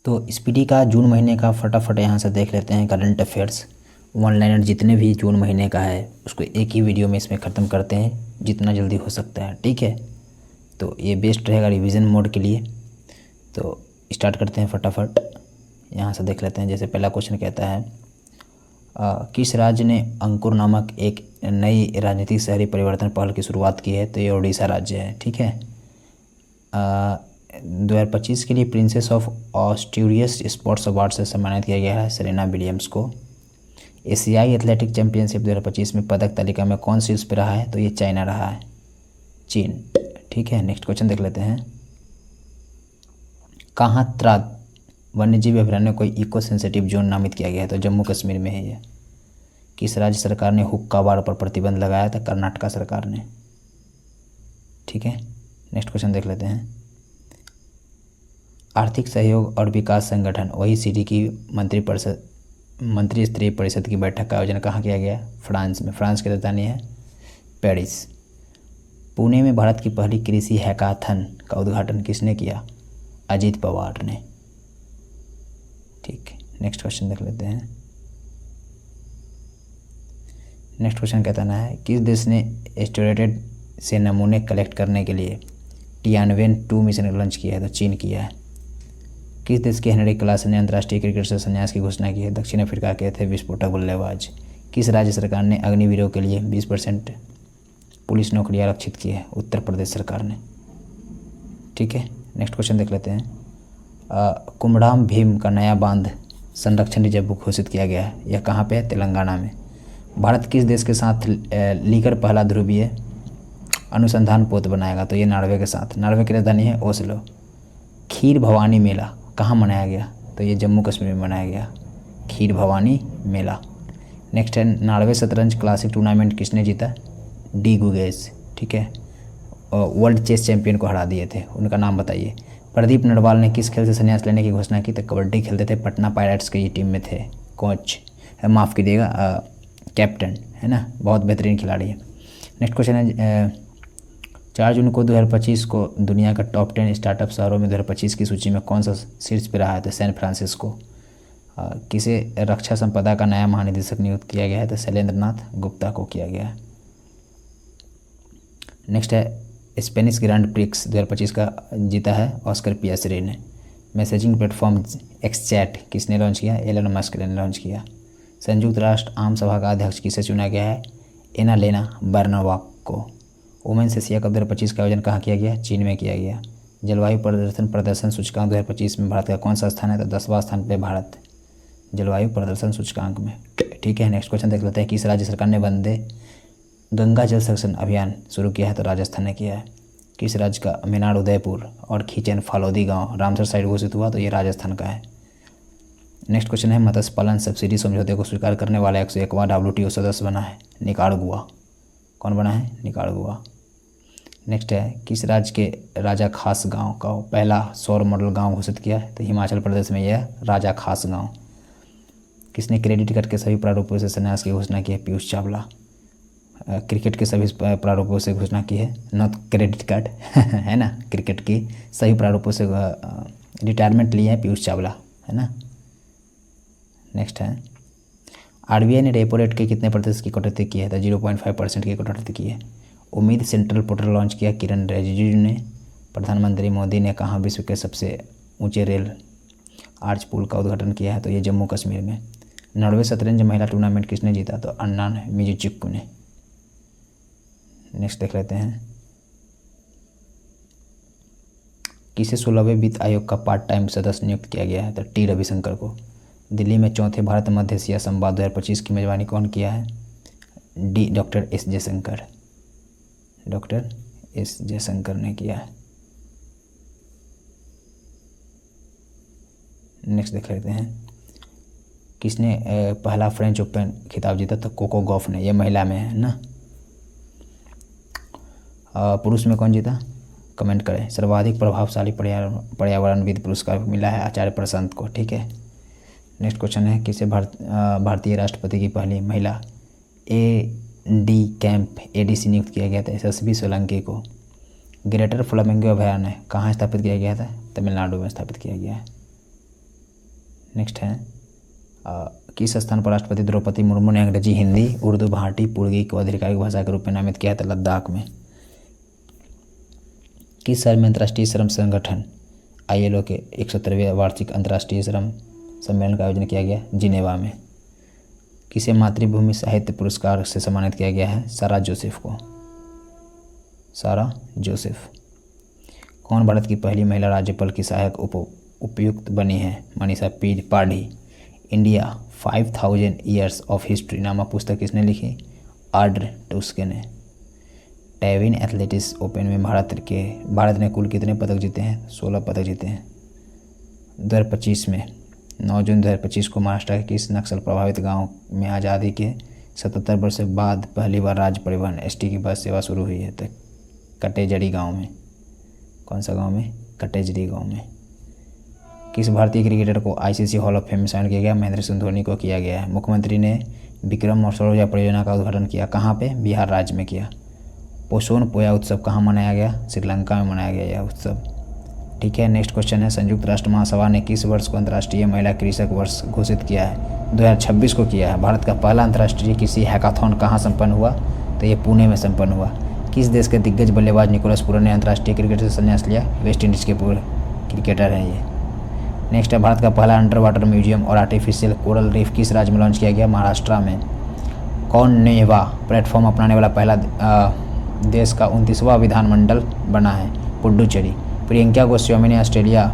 तो स्पीडी का जून महीने का फटाफट यहाँ से देख लेते हैं करंट अफेयर्स। वन लाइनर जितने भी जून महीने का है उसको एक ही वीडियो में इसमें ख़त्म करते हैं जितना जल्दी हो सकता है, ठीक है। तो ये बेस्ट रहेगा रिवीजन मोड के लिए। तो स्टार्ट करते हैं फटाफट। यहाँ से देख लेते हैं। जैसे पहला क्वेश्चन कहता है किस राज्य ने अंकुर नामक एक नई राजनीतिक शहरी परिवर्तन पहल की शुरुआत की है? तो ये उड़ीसा राज्य है, ठीक है। 2025 के लिए प्रिंसेस ऑफ ऑस्ट्यूरियस स्पोर्ट्स अवार्ड से सम्मानित किया गया है सेरेना विलियम्स को। एशियाई एथलेटिक चैंपियनशिप 2025 में पदक तालिका में कौन शीर्ष पे रहा है? तो ये चाइना रहा है, चीन, ठीक है। नेक्स्ट क्वेश्चन देख लेते हैं। कहाँ त्राद वन्यजीव अभयारण्य को इको सेंसिटिव जोन नामित किया गया है? तो जम्मू कश्मीर में है ये। किस राज्य सरकार ने हुक्का बार पर प्रतिबंध लगाया था? कर्नाटक सरकार ने, ठीक है। नेक्स्ट क्वेश्चन देख लेते हैं। आर्थिक सहयोग और विकास संगठन OECD की मंत्री स्तरीय परिषद की बैठक का आयोजन कहाँ किया गया? फ्रांस में। फ्रांस की राजधानी है पेरिस। पुणे में भारत की पहली कृषि हैकाथन का उद्घाटन किसने किया? अजीत पवार ने, ठीक। नेक्स्ट क्वेश्चन देख लेते हैं। नेक्स्ट क्वेश्चन कहता है किस देश ने एस्टेरोइड से नमूने कलेक्ट करने के लिए Tianwen-2 मिशन लॉन्च किया है? तो चीन किया है। किस देश के हेनरी क्लासन ने अंतर्राष्ट्रीय क्रिकेट से संन्यास की घोषणा की है? दक्षिण अफ्रीका के थे विस्फोटक बल्लेबाज। किस राज्य सरकार ने अग्निवीरों के लिए 20% पुलिस नौकरियां आरक्षित की है? उत्तर प्रदेश सरकार ने, ठीक है। नेक्स्ट क्वेश्चन देख लेते हैं। कुमड़ाम भीम का नया बांध संरक्षण रिजर्व घोषित किया गया है। यह कहाँ पे है? तेलंगाना में। भारत किस देश के साथ लीकर पहला ध्रुवीय अनुसंधान पोत बनाएगा? तो ये नॉर्वे के साथ। नॉर्वे की राजधानी है ओस्लो। खीर भवानी मेला कहाँ मनाया गया? तो ये जम्मू कश्मीर में मनाया गया, खीर भवानी मेला। नेक्स्ट है नॉर्वे शतरंज क्लासिक टूर्नामेंट किसने जीता? डी गुगेस, ठीक है। वर्ल्ड चेस चैंपियन को हरा दिए थे, उनका नाम बताइए। प्रदीप नरवाल ने किस खेल से संन्यास लेने की घोषणा की? तो कबड्डी खेलते थे, पटना पायरेट्स की टीम में थे, कोच, माफ़ कीजिएगा कैप्टन, है ना, बहुत बेहतरीन खिलाड़ी है। नेक्स्ट क्वेश्चन है 4 जून को 2025 को दुनिया का टॉप 10 स्टार्टअप शहरों में 2025 की सूची में कौन सा शीर्ष पे रहा है? तो सैन फ्रांसिस्को। किसे रक्षा संपदा का नया महानिदेशक नियुक्त किया गया है? तो शैलेंद्र नाथ गुप्ता को किया गया है। नेक्स्ट है स्पेनिश ग्रैंड प्रिक्स 2025 का जीता है ऑस्कर पियासरी ने। मैसेजिंग प्लेटफॉर्म एक्सचैट किसने लॉन्च किया? एलन मस्क ने लॉन्च किया। संयुक्त राष्ट्र आम सभा का अध्यक्ष किसे चुना गया है? एनालेना बर्नावाक को। वुमेन्स एशिया कप 2025 का आयोजन कहाँ किया गया? चीन में किया गया। जलवायु प्रदर्शन सूचकांक 2025 में भारत का कौन सा स्थान है? तो 10वां स्थान पे भारत जलवायु प्रदर्शन सूचकांक में, ठीक है। नेक्स्ट क्वेश्चन देख लेते हैं। किस राज्य सरकार ने वंदे गंगा जल संरक्षण अभियान शुरू किया है? तो राजस्थान ने किया है। किस राज्य का मेनाड उदयपुर और खींचन फालोदी गांव रामसर साइड घोषित हुआ? तो ये राजस्थान का है। नेक्स्ट क्वेश्चन है मत्स्य पालन सब्सिडी समझौते को स्वीकार करने वाला 101वां WTO सदस्य बना है? निकारागुआ। कौन बना है? निकारागुआ। नेक्स्ट है किस राज्य के राजा खास गांव का पहला सौर मॉडल गांव घोषित किया है? तो हिमाचल प्रदेश में यह राजा खास गांव। किसने क्रेडिट कार्ड के सभी प्रारूपों से संन्यास की घोषणा की है? पीयूष चावला। क्रिकेट के सभी प्रारूपों से घोषणा की है, नॉट क्रेडिट कार्ड है ना, क्रिकेट की सभी प्रारूपों से रिटायरमेंट लिए है पीयूष चावला, है ना। नेक्स्ट है RBI ने रेपो रेट के कितने प्रतिशत की कटौती की है? तो 0.5% की कटौती की है। उम्मीद सेंट्रल पोर्टल लॉन्च किया किरण रिजिजू ने। प्रधानमंत्री मोदी ने कहाँ विश्व के सबसे ऊंचे रेल आर्च पुल का उद्घाटन किया है? तो ये जम्मू कश्मीर में। नॉर्वे शतरंज महिला टूर्नामेंट किसने जीता? तो अन्ना मिजुचिक्कू ने। नेक्स्ट देख लेते हैं। किसे 16वें वित्त आयोग का पार्ट टाइम सदस्य नियुक्त किया गया है? तो टी रविशंकर को। दिल्ली में चौथे भारत मध्य एशिया संवाद 2025 की मेजबानी कौन किया है? Doctor S Jaishankar. Doctor S Jaishankar ने किया है। नेक्स्ट देख लेते हैं। किसने पहला फ्रेंच ओपन खिताब जीता? तो कोको गॉफ ने। यह महिला में है ना। पुरुष में कौन जीता? कमेंट करें। सर्वाधिक प्रभावशाली पर्यावरणविद पुरस्कार मिला है आचार्य प्रशांत को, ठीक है। नेक्स्ट क्वेश्चन है किसे भारतीय राष्ट्रपति की पहली महिला ADC नियुक्त किया गया था? SSB सोलंकी को। ग्रेटर फ्लामिंगो अभयारण्य कहाँ स्थापित किया गया था? तमिलनाडु में स्थापित किया गया है। नेक्स्ट है किस स्थान पर राष्ट्रपति द्रौपदी मुर्मू ने अंग्रेजी, हिंदी, उर्दू, भाटी, पुर्गी को आधिकारिक भाषा के रूप में नामित किया था? लद्दाख में। किस शहर में अंतर्राष्ट्रीय श्रम संगठन ILO के 71वें वार्षिक अंतर्राष्ट्रीय श्रम सम्मेलन का आयोजन किया गया? जिनेवा में। किसे मातृभूमि साहित्य पुरस्कार से सम्मानित किया गया है? सारा जोसेफ को। सारा जोसेफ। कौन भारत की पहली महिला राज्यपाल की सहायक उपयुक्त बनी है? मनीषा पाढ़ी। इंडिया 5000 ईयर्स ऑफ हिस्ट्री नामक पुस्तक किसने लिखी? आर्डर टुस्के ने। टैविन एथलेटिक्स ओपन में भारत ने कुल कितने पदक जीते हैं? 16 पदक जीते हैं। 2025 में 9 जून 2025 को महाराष्ट्र के किस नक्सल प्रभावित गांव में आज़ादी के 77 वर्ष बाद पहली बार राज्य परिवहन ST की बस सेवा शुरू हुई है? तो कटेजड़ी गांव में। कौन सा गांव में? कटेजड़ी गांव में। किस भारतीय क्रिकेटर को ICC हॉल ऑफ फेम में शामिल किया गया? महेंद्र सिंह धोनी को किया गया है। मुख्यमंत्री ने विक्रम और सौर ऊर्जा परियोजना का उद्घाटन किया, कहाँ पे? बिहार राज्य में किया। पोषण पोया उत्सव कहाँ मनाया गया? श्रीलंका में मनाया गया यह उत्सव। ठीक है, नेक्स्ट क्वेश्चन है संयुक्त राष्ट्र महासभा ने किस वर्ष को अंतर्राष्ट्रीय महिला कृषक वर्ष घोषित किया है? 2026 को किया है। भारत का पहला अंतर्राष्ट्रीय कृषि हैकाथॉन कहाँ संपन्न हुआ? तो ये पुणे में संपन्न हुआ। किस देश के दिग्गज बल्लेबाज निकोलस पूरन ने अंतर्राष्ट्रीय क्रिकेट से संन्यास लिया? वेस्ट इंडीज़ के पूर्व क्रिकेटर हैं ये। नेक्स्ट है भारत का पहला अंडर वाटर म्यूजियम और आर्टिफिशियल कोरल रीफ किस राज्य में लॉन्च किया गया? महाराष्ट्र में। कौन नेवा प्लेटफॉर्म अपनाने वाला पहला देश का 29वां विधानमंडल बना है? पुडुचेरी। प्रियंका गोस्वामी ने ऑस्ट्रेलिया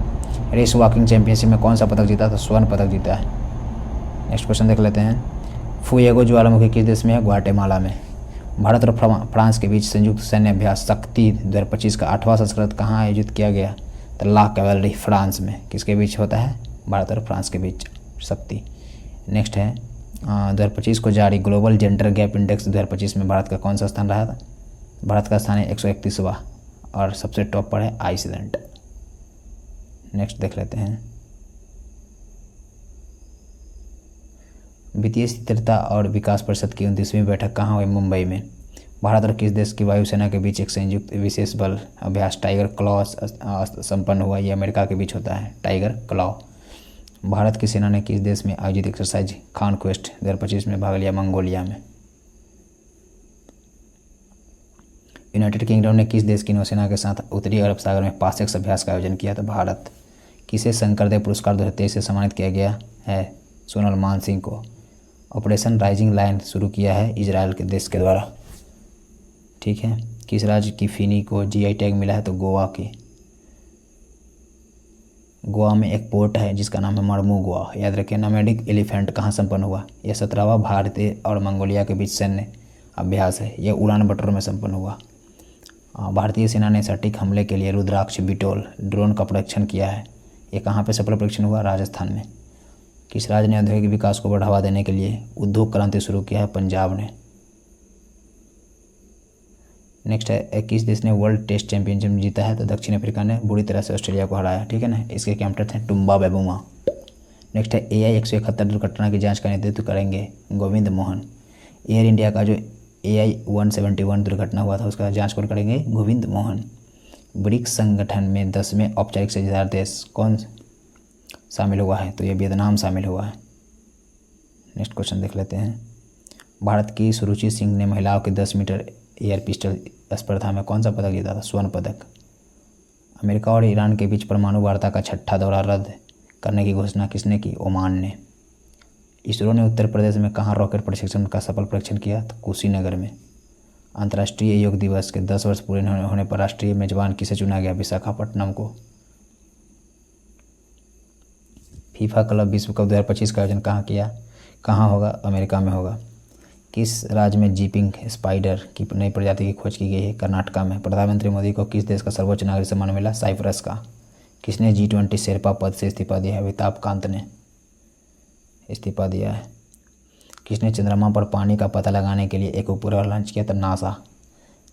रेस वॉकिंग चैंपियनशिप में कौन सा पदक जीता? तो स्वर्ण पदक जीता है। नेक्स्ट क्वेश्चन देख लेते हैं। फुएगो ज्वालामुखी किस देश में है? ग्वाटेमाला में। भारत और फ्रांस के बीच संयुक्त सैन्य अभ्यास शक्ति 2025 का 8वां संस्करण कहाँ आयोजित किया गया? तो ला कैवेलरी फ्रांस में। किसके बीच होता है? भारत और फ्रांस के बीच शक्ति। नेक्स्ट है 2025 को जारी ग्लोबल जेंडर गैप इंडेक्स 2025 में भारत का कौन सा स्थान रहा था? भारत का स्थान है 131वां और सबसे टॉप पर है आइसलैंड। नेक्स्ट देख लेते हैं। वित्तीय स्थिरता और विकास परिषद की 29वीं बैठक कहाँ हुई? मुंबई में। भारत और किस देश की वायुसेना के बीच एक संयुक्त विशेष बल अभ्यास टाइगर क्लॉ संपन्न हुआ? ये अमेरिका के बीच होता है, टाइगर क्लॉ। भारत की सेना ने किस देश में आयोजित एक्सरसाइज कॉन्क्वेस्ट 2025 में भाग लिया? मंगोलिया में। यूनाइटेड किंगडम ने किस देश की नौसेना के साथ उत्तरी अरब सागर में पासेक्स अभ्यास का आयोजन किया? था भारत। किसे शंकरदेव पुरस्कार 2023 से सम्मानित किया गया है? सोनल मानसिंह को। ऑपरेशन राइजिंग लाइन शुरू किया है इजराइल के देश के द्वारा। ठीक है, किस राज्य की फिनी को GI टैग मिला है? तो गोवा की। गोवा में एक पोर्ट है जिसका नाम है मरमू गोवा। याद रखें। नोमैडिक एलिफेंट कहाँ संपन्न हुआ? यह 17वां भारतीय और मंगोलिया के बीच सैन्य अभ्यास है। यह उड़ान बटोर में संपन्न हुआ। भारतीय सेना ने सटीक हमले के लिए रुद्राक्ष बिटोल ड्रोन का परीक्षण किया है। ये कहाँ पे सफल परीक्षण हुआ? राजस्थान में। किस राज्य ने औद्योगिक विकास को बढ़ावा देने के लिए उद्योग क्रांति शुरू किया है? पंजाब ने। नेक्स्ट है किस देश ने वर्ल्ड टेस्ट चैंपियनशिप जीता है? तो दक्षिण अफ्रीका ने बुरी तरह से ऑस्ट्रेलिया को हराया। ठीक है ना। इसके कैप्टन थे टुम्बा बेबुमा। नेक्स्ट है AI 171 दुर्घटना की जाँच का नेतृत्व करेंगे गोविंद मोहन। एयर इंडिया का जो AI 171 दुर्घटना हुआ था उसका जांच कौन करेंगे? गोविंद मोहन। ब्रिक्स संगठन में 10वें औपचारिक साझेदार देश कौन शामिल हुआ है? तो ये वियतनाम शामिल हुआ है। नेक्स्ट क्वेश्चन देख लेते हैं। भारत की सुरुचि सिंह ने महिलाओं के 10 मीटर एयर पिस्टल स्पर्धा में कौन सा पदक जीता था? स्वर्ण पदक। अमेरिका और ईरान के बीच परमाणु वार्ता का 6ठा दौरा रद्द करने की घोषणा किसने की? ओमान ने। इसरो ने उत्तर प्रदेश में कहाँ रॉकेट प्रशिक्षण का सफल परीक्षण किया? तो कुशीनगर में। अंतर्राष्ट्रीय योग दिवस के 10 वर्ष पूरे होने पर राष्ट्रीय मेजबान किसे चुना गया? विशाखापट्टनम को। फीफा क्लब विश्व कप 2025 का आयोजन कहाँ होगा? अमेरिका में होगा। किस राज्य में जीपिंग स्पाइडर की नई प्रजाति की खोज की गई है? कर्नाटका में। प्रधानमंत्री मोदी को किस देश का सर्वोच्च नागरिक सम्मान मिला? साइप्रस का। किसने G20 शेरपा पद से इस्तीफा दिया है? अमिताभ कांत ने इस्तीफा दिया है। किसने चंद्रमा पर पानी का पता लगाने के लिए एक उपग्रह लॉन्च किया? था NASA.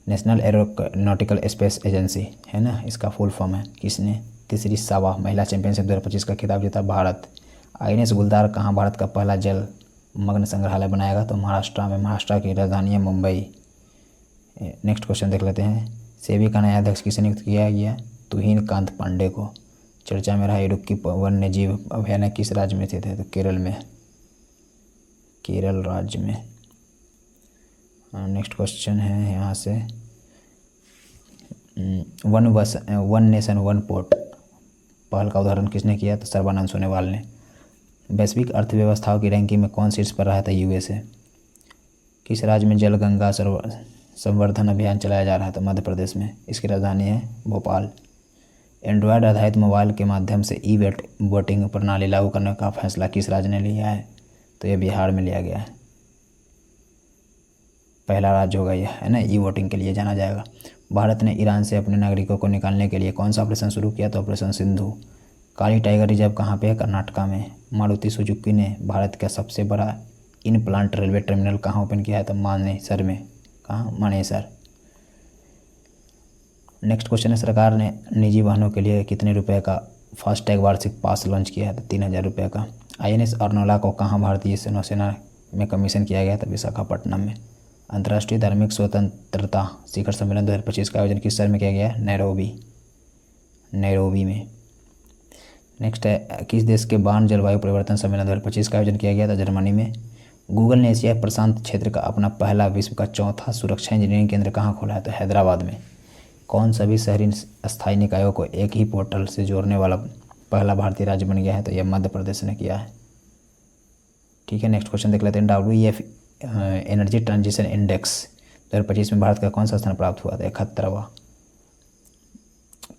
National aeronautical space agency है ना, इसका फुल फॉर्म है। किसने? तीसरी सावा महिला चैंपियनशिप 2025 का खिताब जीता? भारत। INS गुलदार कहाँ भारत का पहला जल मग्न संग्रहालय बनाएगा? तो महाराष्ट्र में। महाराष्ट्र की राजधानी है मुंबई। नेक्स्ट क्वेश्चन देख लेते हैं। सेबी का नया अध्यक्ष किसे नियुक्त किया गया? तुहिन कांत पांडे को। चर्चा में रहा इडुक्की वन्य जीव अभयारण्य किस राज्य में स्थित है? तो केरल में, केरल राज्य में। नेक्स्ट क्वेश्चन है यहाँ से, वन नेशन वन पोर्ट पहल का उदाहरण किसने किया? तो सर्बानंद सोनोवाल ने। वैश्विक अर्थव्यवस्थाओं की रैंकिंग में कौन शीर्ष पर रहा था? यूएसए। किस राज्य में जल गंगा संवर्धन अभियान चलाया जा रहा था? मध्य प्रदेश में। इसकी राजधानी है भोपाल। एंड्रॉयड आधारित मोबाइल के माध्यम से ई वोटिंग प्रणाली लागू करने का फैसला किस राज्य ने लिया है? तो यह बिहार में लिया गया है। पहला राज्य होगा यह, है ना, ई वोटिंग के लिए जाना जाएगा। भारत ने ईरान से अपने नागरिकों को निकालने के लिए कौन सा ऑपरेशन शुरू किया? तो ऑपरेशन सिंधु। काली टाइगर रिजर्व कहाँ पे है? कर्नाटका में। मारुति सुजुकी ने भारत का सबसे बड़ा इन प्लांट रेलवे टर्मिनल कहाँ ओपन किया है? तो मानेसर में। कहाँ? मानेसर। नेक्स्ट क्वेश्चन है, सरकार ने निजी वाहनों के लिए कितने रुपए का फास्टैग वार्षिक पास लॉन्च किया है? तो 3000 रुपये का। INS अर्नोला को कहाँ भारतीय नौसेना में कमीशन किया गया था? विशाखापट्टनम में। अंतर्राष्ट्रीय धार्मिक स्वतंत्रता शिखर सम्मेलन 2025 का आयोजन किस शहर में किया गया है? नैरोबी में। नेक्स्ट है, किस देश के बार्न जलवायु परिवर्तन सम्मेलन 2025 का आयोजन किया गया था? जर्मनी में। गूगल ने एशिया प्रशांत क्षेत्र का अपना पहला विश्व का चौथा सुरक्षा इंजीनियरिंग केंद्र कहाँ खोला है? तो हैदराबाद में। कौन सभी शहरी स्थायी निकायों को एक ही पोर्टल से जोड़ने वाला पहला भारतीय राज्य बन गया है? तो यह मध्य प्रदेश ने किया है। ठीक है, नेक्स्ट क्वेश्चन देख लेते हैं। WEF एनर्जी ट्रांजिशन इंडेक्स 2025 में भारत का कौन सा स्थान प्राप्त हुआ था? 71वां।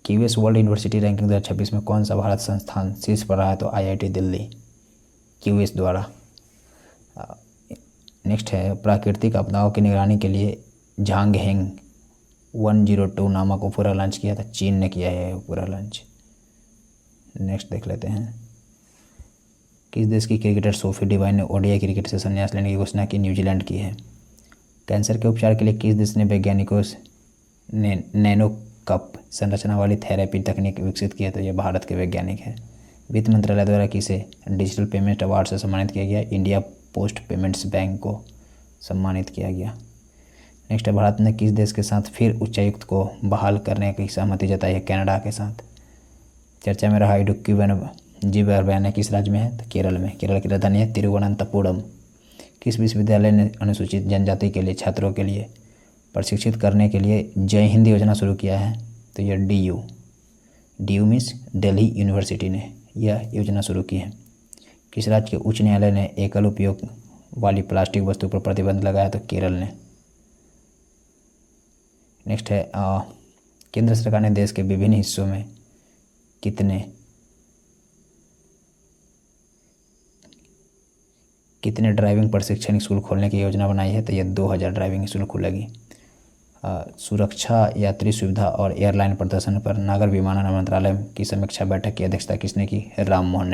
QS वर्ल्ड यूनिवर्सिटी रैंकिंग 2026 में कौन सा भारत संस्थान शीर्ष पर रहा है? तो IIT दिल्ली, QS द्वारा। नेक्स्ट है, प्राकृतिक आपदाओं की निगरानी के लिए झांगहेंग 102 नामक उपग्रह लॉन्च किया था? चीन ने किया है उपग्रह लॉन्च। नेक्स्ट देख लेते हैं, किस देश की क्रिकेटर सोफी डिवाइन ने ODI क्रिकेट से संन्यास लेने की घोषणा की? न्यूजीलैंड की है। कैंसर के उपचार के लिए किस देश ने वैज्ञानिकों ने नैनो कप संरचना वाली थेरेपी तकनीक विकसित की है? तो यह भारत के वैज्ञानिक हैं। वित्त मंत्रालय द्वारा किसे डिजिटल पेमेंट अवार्ड से सम्मानित किया गया? इंडिया पोस्ट पेमेंट्स बैंक को सम्मानित किया गया। नेक्स्ट है, भारत ने किस देश के साथ फिर उच्चायुक्त को बहाल करने की सहमति जताई है? कनाडा के साथ। चर्चा में रहा इडुक्की वन्य जीव अभयारण्य किस राज्य में है? तो केरल में। केरल की राजधानी है तिरुवनंतपुरम। किस विश्वविद्यालय ने अनुसूचित जनजाति के लिए छात्रों के लिए प्रशिक्षित करने के लिए जय हिंद योजना शुरू किया है? तो यह DU मीन्स दिल्ली यूनिवर्सिटी ने यह योजना शुरू की है। किस राज्य के उच्च न्यायालय ने एकल उपयोग वाली प्लास्टिक वस्तु पर प्रतिबंध लगाया? तो केरल ने। नेक्स्ट है, केंद्र सरकार ने देश के विभिन्न हिस्सों में कितने ड्राइविंग प्रशिक्षण स्कूल खोलने की योजना बनाई है? तो यह 2000 ड्राइविंग स्कूल खुलेगी। सुरक्षा, यात्री सुविधा और एयरलाइन प्रदर्शन पर नागर विमानन मंत्रालय की समीक्षा बैठक की अध्यक्षता किसने की? राममोहन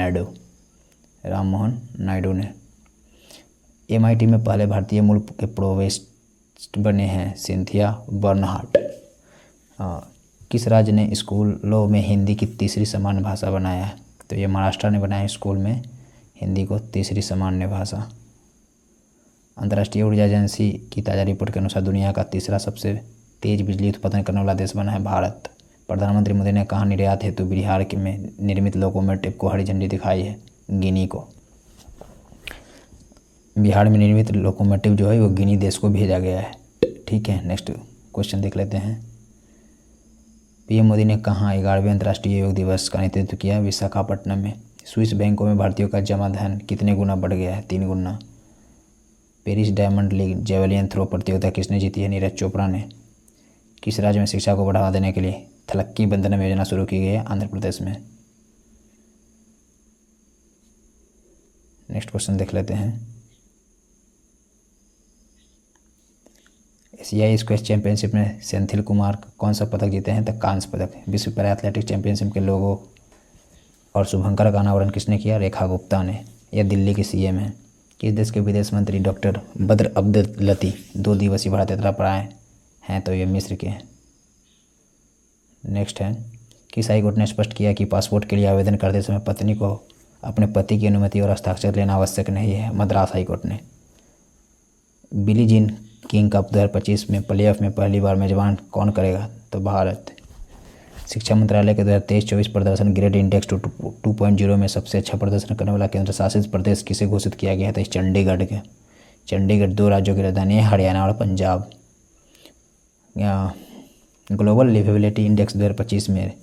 नायडू ने। MIT में पहले भारतीय मूल के प्रोवेस्ट बने हैं सिंथिया बर्नहार्ट। किस राज्य ने स्कूलों में हिंदी की तीसरी सामान्य भाषा बनाया है? तो ये महाराष्ट्र ने बनाया स्कूल में हिंदी को तीसरी सामान्य भाषा। अंतर्राष्ट्रीय ऊर्जा एजेंसी की ताज़ा रिपोर्ट के अनुसार दुनिया का तीसरा सबसे तेज बिजली उत्पादन करने वाला देश बना है भारत। प्रधानमंत्री मोदी ने कहाँ निर्यात हेतु बिहार में निर्मित लोकोमोटिव को हरी झंडी दिखाई है? गिनी को। बिहार में निर्मित लोकोमोटिव जो है वो गिनी देश को भेजा गया है। ठीक है, नेक्स्ट क्वेश्चन देख लेते हैं। PM मोदी ने कहाँ 11वें अंतर्राष्ट्रीय योग दिवस का नेतृत्व किया? विशाखापट्टनम में। स्विस बैंकों में भारतीयों का जमा धन कितने गुना बढ़ गया है? 3 गुना। Paris Diamond League javelin throw प्रतियोगिता किसने जीती है? नीरज चोपड़ा ने। किस राज्य में शिक्षा को बढ़ावा देने के लिए थलक्की बंधनम योजना शुरू की गई है? आंध्र प्रदेश में। नेक्स्ट क्वेश्चन देख लेते हैं। एशियाई स्क्वैश चैंपियनशिप में सेंथिल कुमार कौन सा पदक जीते हैं? तो कांस्य पदक। विश्व पैरा एथलेटिक्स चैंपियनशिप के लोगों और शुभंकर का अनावरण किसने किया? रेखा गुप्ता ने। यह दिल्ली की CM है। किस देश के विदेश मंत्री डॉक्टर बद्र अब्देलती 2 दिवसीय भारत यात्रा पर आए हैं? तो ये मिस्र के हैं। नेक्स्ट है, किस हाईकोर्ट ने स्पष्ट किया कि पासपोर्ट के लिए आवेदन करते समय पत्नी को अपने पति की अनुमति और हस्ताक्षर लेना आवश्यक नहीं है? मद्रास हाईकोर्ट ने। बिली जीन किंग कप 2025 में प्लेऑफ में पहली बार मेजबान कौन करेगा? तो भारत। शिक्षा मंत्रालय के 2023-24 प्रदर्शन ग्रेड इंडेक्स 2.0 में सबसे अच्छा प्रदर्शन करने वाला केंद्र शासित प्रदेश किसे घोषित किया गया है? तो चंडीगढ़ के। चंडीगढ़ 2 राज्यों की राजधानी है, हरियाणा और पंजाब। ग्लोबल लिवेबिलिटी इंडेक्स 2025 में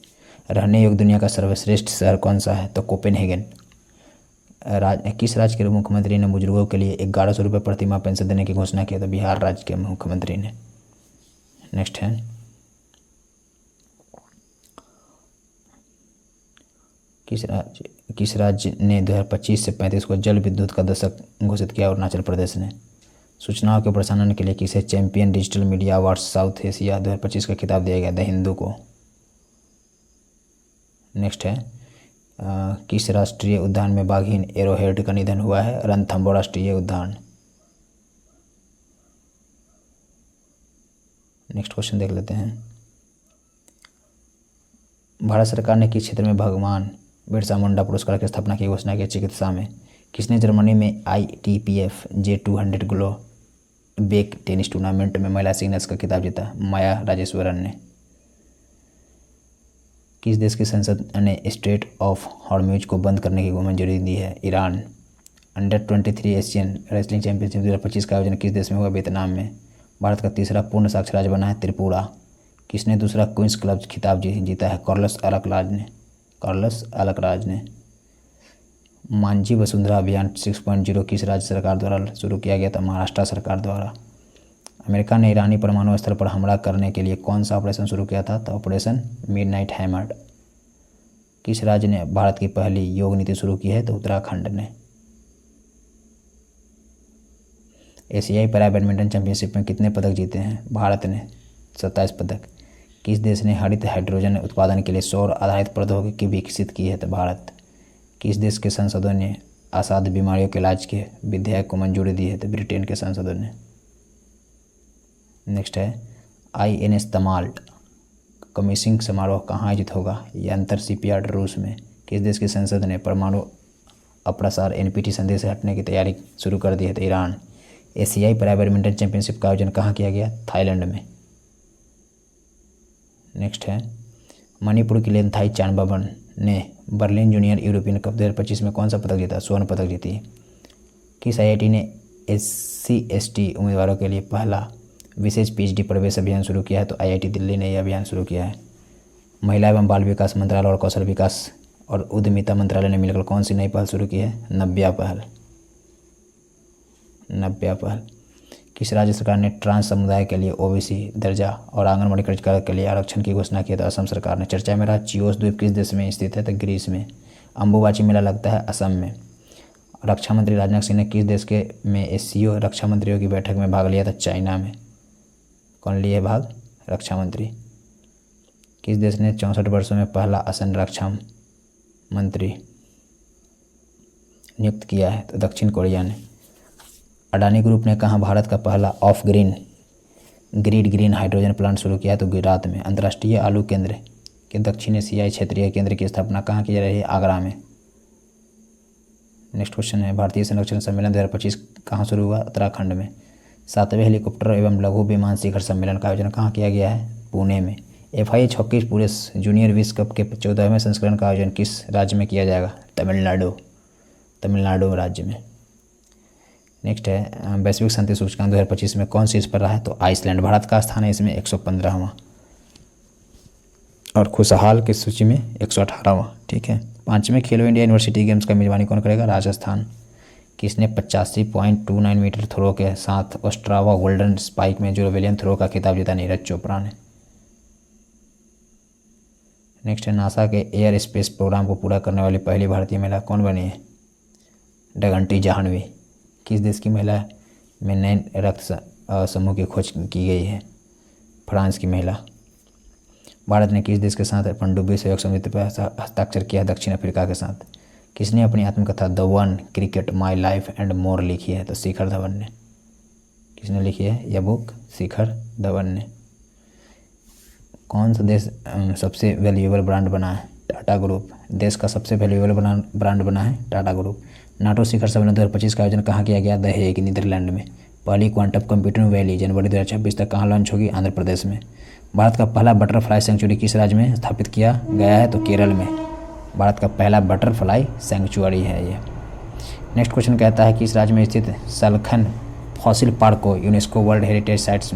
रहने योग्य दुनिया का सर्वश्रेष्ठ शहर कौन सा है? तो कोपेनहेगन। किस राज्य के मुख्यमंत्री ने बुजुर्गों के लिए 1100 रुपये प्रति माह पेंशन देने की घोषणा की? तो बिहार राज्य के मुख्यमंत्री ने। नेक्स्ट है, किस राज्य ने 2025 से 35 को जल विद्युत का दशक घोषित किया? अरुणाचल प्रदेश ने। सूचनाओं के प्रसारण के लिए किसे champion digital media award south Asia 2025 का खिताब दिया गया? द हिंदू को। नेक्स्ट है, किस राष्ट्रीय उद्यान में बाघिन एरोहेड का निधन हुआ है? रणथंभौर राष्ट्रीय उद्यान। नेक्स्ट क्वेश्चन देख लेते हैं। भारत सरकार ने किस क्षेत्र में भगवान बिरसा मुंडा पुरस्कार की स्थापना की घोषणा की? चिकित्सा में। किसने जर्मनी में ITPF J200 ग्लोबेक टेनिस टूर्नामेंट में महिला सिंगल्स का खिताब जीता? माया राजेश्वरन ने। किस देश की संसद ने स्ट्रेट ऑफ हॉर्मुज को बंद करने की मंजूरी दी है? Iran. Under 23 Asian wrestling championship 2025 का आयोजन किस देश में हुआ? वियतनाम में। भारत का तीसरा पूर्ण साक्षर राज्य बना है त्रिपुरा। किसने दूसरा क्वींस क्लब खिताब जीता है? कार्लोस अलकराज ने। मांझी वसुंधरा अभियान 6.0 किस राज्य सरकार द्वारा शुरू किया गया था? महाराष्ट्र सरकार द्वारा। अमेरिका ने ईरानी परमाणु स्थल पर हमला करने के लिए कौन सा ऑपरेशन शुरू किया था? तो ऑपरेशन मिडनाइट हैमर। किस राज्य ने भारत की पहली योग नीति शुरू की है? तो उत्तराखंड ने। एशियाई पैरा बैडमिंटन चैंपियनशिप में कितने पदक जीते हैं? भारत ने 27 पदक। किस देश ने हरित हाइड्रोजन उत्पादन के लिए सौर आधारित प्रौद्योगिकी विकसित की है? तो भारत। किस देश के सांसदों ने असाध्य बीमारियों के इलाज के विधेयक को मंजूरी दी है? तो ब्रिटेन के सांसदों ने। नेक्स्ट है, INS तमाल्ट कमीशनिंग समारोह कहाँ आयोजित होगा? ये अंतर शिपयार्ड रूस में। किस देश की संसद ने परमाणु अप्रसार NPT संधि से हटने की तैयारी शुरू कर दी है? तो ईरान। एशियाई पैरा बैडमिंटन चैंपियनशिप का आयोजन कहाँ किया गया? थाईलैंड में। नेक्स्ट है, मणिपुर की लेनथाई चानबाबन ने बर्लिन जूनियर यूरोपियन कप 2025 में कौन सा पदक जीता? स्वर्ण पदक जीती। किस IIT ने SC/ST उम्मीदवारों के लिए पहला विशेष PhD प्रवेश अभियान शुरू किया है? तो IIT दिल्ली ने यह अभियान शुरू किया है। महिला एवं बाल विकास मंत्रालय और कौशल विकास और उद्यमिता मंत्रालय ने मिलकर कौन सी नई पहल शुरू की है? नव्या पहल। किस राज्य सरकार ने ट्रांस समुदाय के लिए OBC दर्जा और आंगनबाड़ी कार्यकर्ता के लिए आरक्षण की घोषणा की? तो असम सरकार ने। चर्चा में रहा चियोस द्वीप किस देश में स्थित है? तो ग्रीस में। अंबुबाची मेला लगता है असम में। रक्षा मंत्री राजनाथ सिंह ने किस देश के में SCO रक्षा मंत्रियों की बैठक में भाग लिया था? चाइना में। कौन लिए भाग? रक्षा मंत्री। किस देश ने 64 वर्षों में पहला असम रक्षा मंत्री नियुक्त किया है? तो दक्षिण कोरिया ने। अडानी ग्रुप ने कहाँ भारत का पहला of grid green hydrogen plant शुरू किया है? तो गुजरात में। अंतर्राष्ट्रीय आलू केंद्र के दक्षिण एशियाई क्षेत्रीय केंद्र की स्थापना कहाँ की जा रही है? आगरा में। नेक्स्ट क्वेश्चन है, भारतीय संरक्षण सम्मेलन 2025 कहाँ शुरू हुआ? उत्तराखंड में। 7वें हेलीकॉप्टर एवं लघु विमान शिखर सम्मेलन का आयोजन कहाँ किया गया है? पुणे में। FIH हॉकी पुरुष जूनियर विश्व कप के 14वें संस्करण का आयोजन किस राज्य में किया जाएगा? तमिलनाडु राज्य में। नेक्स्ट है, वैश्विक शांति सूचकांक 2025 में कौन शीर्ष पर रहा है? तो आइसलैंड। भारत का स्थान है इसमें 115वां और खुशहाल की सूची में 118वां। ठीक है। 5वें खेलो इंडिया यूनिवर्सिटी गेम्स का मेजबानी कौन करेगा? राजस्थान। किसने 85.29 मीटर थ्रो के साथ ओस्ट्रावा गोल्डन स्पाइक में जेवलिन थ्रो का खिताब जीता? नीरज चोपड़ा ने। नेक्स्ट है, नासा के एयर स्पेस प्रोग्राम को पूरा करने वाली पहली भारतीय महिला कौन बनी है? डगंटी जाह्नवी। किस देश की महिला में नए रक्त समूह की खोज की गई है? फ्रांस की महिला। भारत ने किस देश के साथ पनडुब्बी सहयोग समझौते पर हस्ताक्षर किया? दक्षिण अफ्रीका के साथ। किसने अपनी आत्मकथा the one cricket my life and more लिखी है? तो शिखर धवन ने। किसने लिखी है यह बुक? शिखर धवन ने। कौन सा देश सबसे वैल्यूएबल ब्रांड बना है? टाटा ग्रुप। देश का सबसे वैल्यूएबल ब्रांड बना है टाटा ग्रुप। नाटो शिखर सम्मेलन 2025 का आयोजन कहाँ किया गया? द हेग नीदरलैंड में। पहली क्वांटम कंप्यूटिंग वैली जनवरी 2026 तक कहाँ लॉन्च होगी? आंध्र प्रदेश में। भारत का पहला बटरफ्लाई सेंचुरी किस राज्य में स्थापित किया गया है? तो केरल में भारत का पहला बटरफ्लाई सेंचुरी है ये। नेक्स्ट क्वेश्चन कहता है किस राज्य में स्थित सलखन फॉसिल पार्क को यूनेस्को वर्ल्ड हेरिटेज साइट्स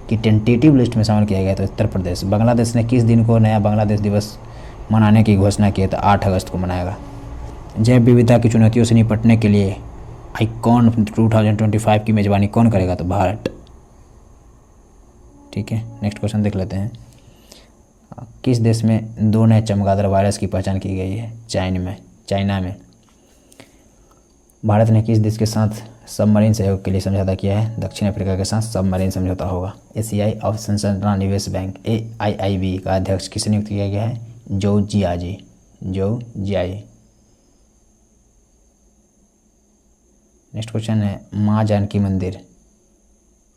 की टेंटेटिव लिस्ट में शामिल किया गया? तो उत्तर प्रदेश। बांग्लादेश ने किस दिन को नया बांग्लादेश दिवस मनाने की घोषणा की? तो 8 अगस्त को मनाएगा। जैव विविधता की चुनौतियों से निपटने के लिए आइकॉन 2025 की मेजबानी कौन करेगा? तो भारत। ठीक है, नेक्स्ट क्वेश्चन देख लेते हैं। किस देश में 2 नए चमगादड़ वायरस की पहचान की गई है? चाइना में। भारत ने किस देश के साथ सबमरीन सहयोग के लिए समझौता किया है? दक्षिण अफ्रीका के साथ सबमरीन समझौता होगा। एशियाई अवसंरचना निवेश बैंक AIIB का अध्यक्ष किसे नियुक्त किया गया है? जो जियाई। नेक्स्ट क्वेश्चन है माँ जानकी मंदिर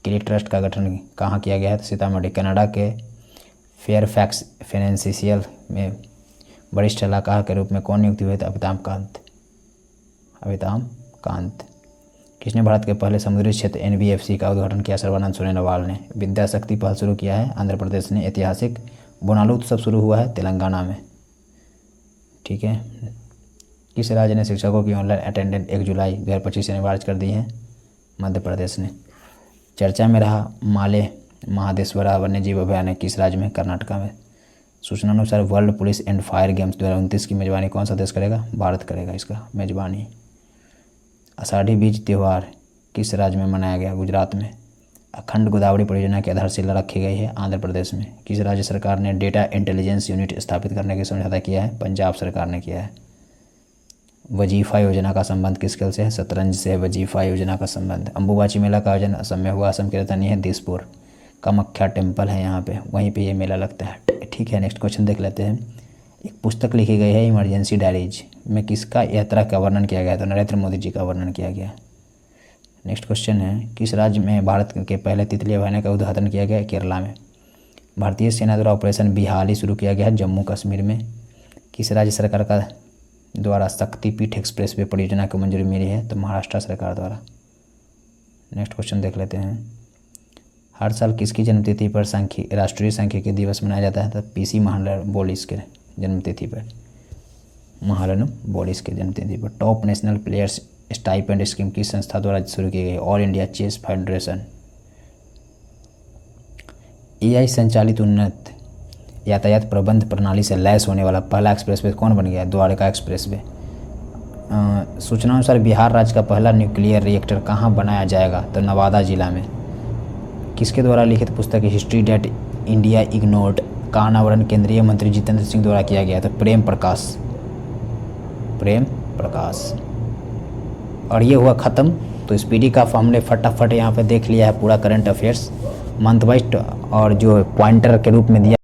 के लिए ट्रस्ट का गठन कहाँ किया गया है? तो सीतामढ़ी। कनाडा के फेयरफैक्स फाइनेंशियल में वरिष्ठ सलाहकार के रूप में कौन नियुक्त हुए थे? अमिताभ कांत। किसने भारत के पहले समुद्री क्षेत्र NBFC का उद्घाटन किया? सर्बानंद सोनोवाल ने। विद्या शक्ति पहल शुरू किया है आंध्र प्रदेश ने। ऐतिहासिक बोनालू उत्सव शुरू हुआ है तेलंगाना में। ठीक है, किस राज्य ने शिक्षकों की ऑनलाइन अटेंडेंस 1 जुलाई 2025 से अनिवार्य कर दी है? मध्य प्रदेश ने। चर्चा में रहा माले महादेश्वरा वन्यजीव अभयारण्य किस राज्य में? कर्नाटका में। सूचना अनुसार world police and fire games 2029 की मेजबानी कौन सा देश करेगा? भारत करेगा इसका मेजबानी। आषाढ़ी बीज त्यौहार किस राज्य में मनाया गया? गुजरात में। अखंड गोदावरी परियोजना की आधारशिला रखी गई है आंध्र प्रदेश में। किस राज्य सरकार ने डेटा इंटेलिजेंस यूनिट स्थापित करने की समझौता किया है? पंजाब सरकार ने किया है। वजीफा योजना का संबंध किस खेल से है? शतरंज से है वजीफा योजना का संबंध। अम्बुबाची मेला का आयोजन असम में हुआ। असम की राजधानी है दिसपुर। कामाख्या टेम्पल है यहाँ पे, वहीं पे ये मेला लगता है। ठीक है, नेक्स्ट क्वेश्चन देख लेते हैं। एक पुस्तक लिखी गई है इमरजेंसी डायरीज में किसका यात्रा का वर्णन किया गया? तो नरेंद्र मोदी जी का वर्णन किया गया। नेक्स्ट क्वेश्चन है किस राज्य में भारत के पहले तितली अभयारण्य का उद्घाटन किया गया? केरला में। भारतीय सेना द्वारा ऑपरेशन बिहाली शुरू किया गया है जम्मू कश्मीर में। किस राज्य सरकार का द्वारा शक्तिपीठ एक्सप्रेसवे परियोजना को मंजूरी मिली है? तो महाराष्ट्र सरकार द्वारा। नेक्स्ट क्वेश्चन देख लेते हैं। हर साल किसकी जन्मतिथि पर राष्ट्रीय सांख्यिकी दिवस मनाया जाता है? तो PC महालनोबिस के जन्मतिथि पर। महालनोबिस के जन्मतिथि पर। Top national players stipend scheme किस संस्था द्वारा शुरू की गई? All India Chess Federation. AI संचालित उन्नत यातायात प्रबंध प्रणाली से लैस होने वाला पहला एक्सप्रेसवे कौन बन गया? द्वारका एक्सप्रेसवे। सूचना अनुसार बिहार राज्य का पहला न्यूक्लियर रिएक्टर कहाँ बनाया जाएगा? तो नवादा जिला में। किसके द्वारा लिखित पुस्तक हिस्ट्री डेट इंडिया इग्नोर्ड का अनावरण केंद्रीय मंत्री जितेंद्र सिंह द्वारा किया गया? तो प्रेम प्रकाश। और ये हुआ ख़त्म। तो स्पीडी का हमने फटाफट यहाँ पे देख लिया है पूरा करंट अफेयर्स मंथ वाइज, और जो पॉइंटर के रूप में दिया